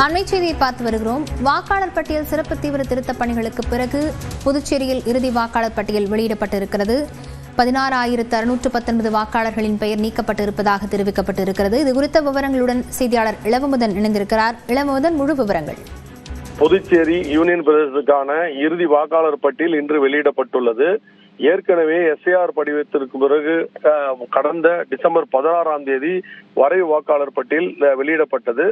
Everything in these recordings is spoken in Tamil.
அண்மை செய்தியை பார்த்து வருகிறோம். வாக்காளர் பட்டியல் சிறப்பு தீவிர திருத்தப் பணிகளுக்கு பிறகு புதுச்சேரியில் இறுதி வாக்காளர் பட்டியல் வெளியிடப்பட்டிருக்கிறது. 16,619 வாக்காளர்களின் பெயர் நீக்கப்பட்டிருப்பதாக தெரிவிக்கப்பட்டிருக்கிறது. இது குறித்த விவரங்களுடன் செய்தியாளர் இளவமுதன் இணைந்திருக்கிறார். இளவமுதன், முழு விவரங்கள். புதுச்சேரி யூனியன் பிரதேசத்துக்கான இறுதி வாக்காளர் பட்டியல் இன்று வெளியிடப்பட்டுள்ளது. ஏற்கனவே எஸ்ஐஆர் படிவத்திற்கு பிறகு கடந்த டிசம்பர் 16ஆம் தேதி வரைவு வாக்காளர் பட்டியல் வெளியிடப்பட்டது.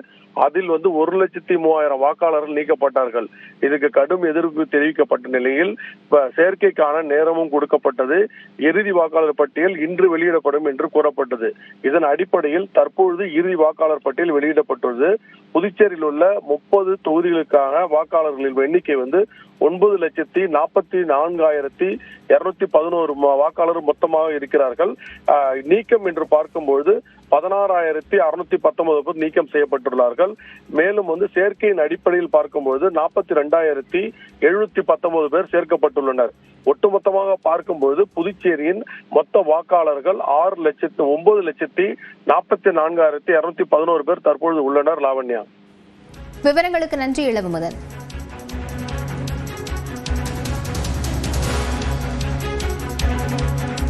அதில் 1,03,000 வாக்காளர்கள் நீக்கப்பட்டார்கள். இதுக்கு கடும் எதிர்ப்பு தெரிவிக்கப்பட்ட நிலையில் சேர்க்கைக்கான நேரமும் கொடுக்கப்பட்டது. இறுதி வாக்காளர் பட்டியல் இன்று வெளியிடப்படும் என்று கூறப்பட்டது. இதன் அடிப்படையில் தற்பொழுது இறுதி வாக்காளர் பட்டியல் வெளியிடப்பட்டுள்ளது. புதுச்சேரியில் உள்ள 30 தொகுதிகளுக்கான வாக்காளர்களின் எண்ணிக்கை 9,44,211 வாக்காளர் மொத்தமாக இருக்கிறார்கள். நீக்கம் என்று பார்க்கும்போது 16,619 பேர் நீக்கம் செய்யப்பட்டுள்ளார்கள். மேலும் சேர்க்கையின் அடிப்படையில் பார்க்கும்போது 42,719 பேர் சேர்க்கப்பட்டுள்ளனர். ஒட்டுமொத்தமாக பார்க்கும்போது புதுச்சேரியின் மொத்த வாக்காளர்கள் 9,44,211 பேர் தற்பொழுது உள்ளனர். லாவண்யா, விவரங்களுக்கு நன்றி இளவமுதன்.